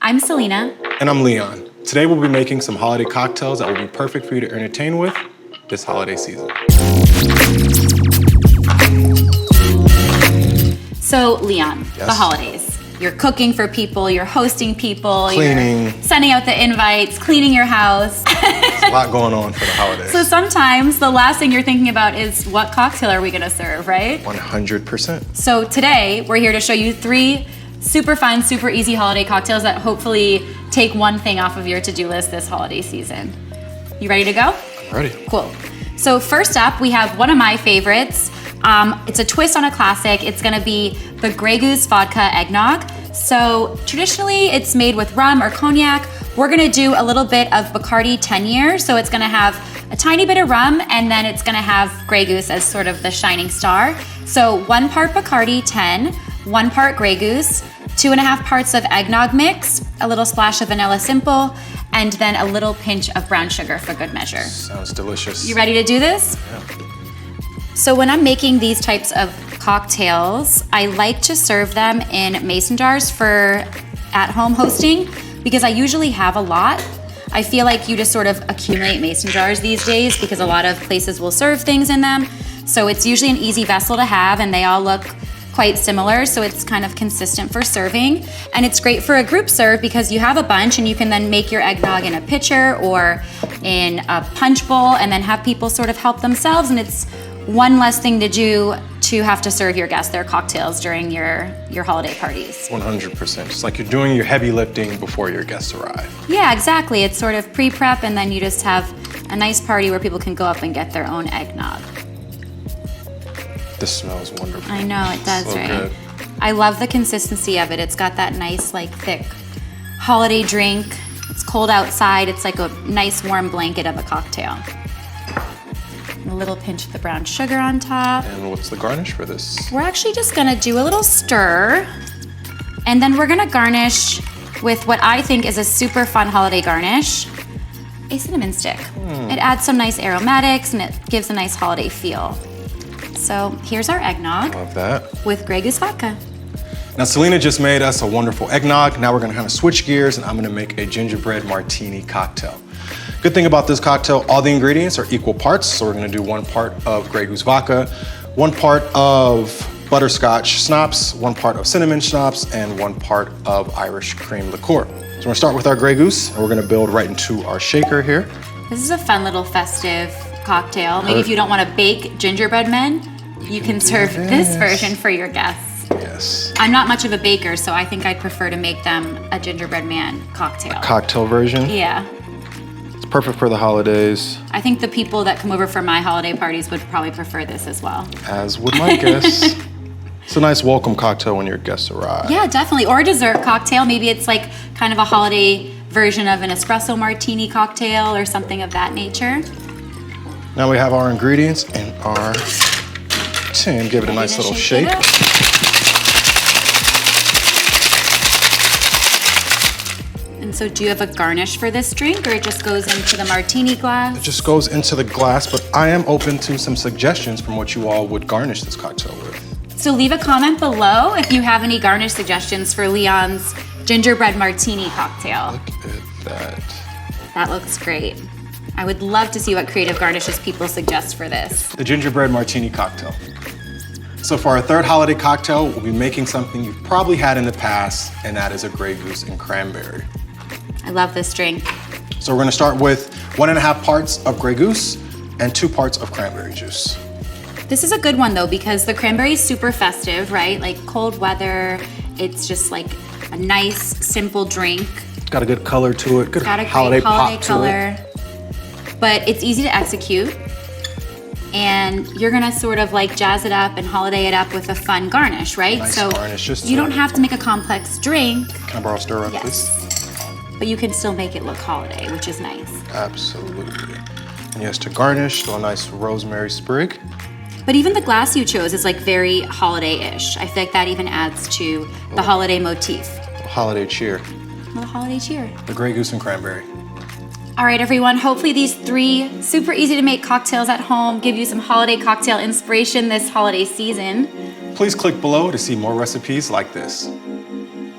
I'm Selena. And I'm Leon. Today we'll be making some holiday cocktails that will be perfect for you to entertain with this holiday season. So, Leon, Yes? the holidays. You're cooking for people, you're hosting people, Cleaning. you're sending out the invites, cleaning your house. There's a lot going on for the holidays. So sometimes the last thing you're thinking about is what cocktail are we gonna serve, right? 100%. So today, we're here to show you 3 super fun, super easy holiday cocktails that hopefully take one thing off of your to-do list this holiday season. You ready to go? Ready. Cool. So first up, we have one of my favorites. It's a twist on a classic. It's gonna be the Grey Goose Vodka Eggnog. So traditionally, it's made with rum or cognac. We're gonna do a little bit of Bacardi 10 years. So it's gonna have a tiny bit of rum, and then it's gonna have Grey Goose as sort of the shining star. So 1 part Bacardi 10, 1 part Grey Goose, 2.5 parts of eggnog mix, a little splash of vanilla simple, and then a little pinch of brown sugar for good measure. Sounds delicious. You ready to do this? Yeah. So when I'm making these types of cocktails, I like to serve them in mason jars for at-home hosting because I usually have a lot. I feel like you just sort of accumulate mason jars these days because a lot of places will serve things in them. So it's usually an easy vessel to have, and they all look quite similar, so it's kind of consistent for serving. And it's great for a group serve because you have a bunch and you can then make your eggnog in a pitcher or in a punch bowl and then have people sort of help themselves, and it's one less thing to do to have to serve your guests their cocktails during your holiday parties. 100%. It's like you're doing your heavy lifting before your guests arrive. Yeah, exactly. It's sort of pre-prep, and then you just have a nice party where people can go up and get their own eggnog. This smells wonderful. I know, it does, So right? good. I love the consistency of it. It's got that nice, like, thick holiday drink. It's cold outside. It's like a nice warm blanket of a cocktail. And a little pinch of the brown sugar on top. And what's the garnish for this? We're actually just gonna do a little stir, and then we're gonna garnish with what I think is a super fun holiday garnish, a cinnamon stick. It adds some nice aromatics and it gives a nice holiday feel. So here's our eggnog Love that. with Grey Goose Vodka. Now, Selena just made us a wonderful eggnog. Now we're gonna kind of switch gears, and I'm gonna make a gingerbread martini cocktail. Good thing about this cocktail, all the ingredients are equal parts. So we're gonna do 1 part of Grey Goose Vodka, 1 part of butterscotch schnapps, 1 part of cinnamon schnapps, and 1 part of Irish cream liqueur. So we're gonna start with our Grey Goose, and we're gonna build right into our shaker here. This is a fun little festive cocktail. Maybe if you don't want to bake gingerbread men, you can serve this version for your guests. Yes. I'm not much of a baker, so I think I'd prefer to make them a gingerbread man cocktail. Cocktail version. Yeah. It's perfect for the holidays, I think the people that come over for my holiday parties would probably prefer this as well. as would my guests. It's a nice welcome cocktail when your guests arrive. Yeah, definitely. Or a dessert cocktail. Maybe it's like kind of a holiday version of an espresso martini cocktail or something of that nature. Now we have our ingredients in our tin. Give it a Ready nice to little shake shake. it up? And so do you have a garnish for this drink, or it just goes into the martini glass? It just goes into the glass, but I am open to some suggestions from what you all would garnish this cocktail with. So leave a comment below if you have any garnish suggestions for Leon's gingerbread martini cocktail. Look at that. That looks great. I would love to see what creative garnishes people suggest for this. The gingerbread martini cocktail. So for our 3rd holiday cocktail, we'll be making something you've probably had in the past, and that is a Grey Goose and cranberry. I love this drink. So we're gonna start with 1.5 parts of Grey Goose and 2 parts of cranberry juice. This is a good one though, because the cranberry is super festive, right? Like cold weather, it's just like a nice, simple drink. It's got a good color to it, good Got a great holiday holiday pop to color. it. But it's easy to execute. And you're gonna sort of like jazz it up and holiday it up with a fun garnish, right? Nice so garnish, just you to- don't have to make a complex drink, Can I borrow a stirrer, please? yes. But you can still make it look holiday, which is nice. Absolutely. And yes, to garnish, throw a nice rosemary sprig. But even the glass you chose is like very holiday-ish. I feel like that even adds to the holiday motif. Holiday cheer. A little holiday cheer. The Grey Goose and cranberry. All right, everyone, hopefully these 3 super easy to make cocktails at home give you some holiday cocktail inspiration this holiday season. Please click below to see more recipes like this.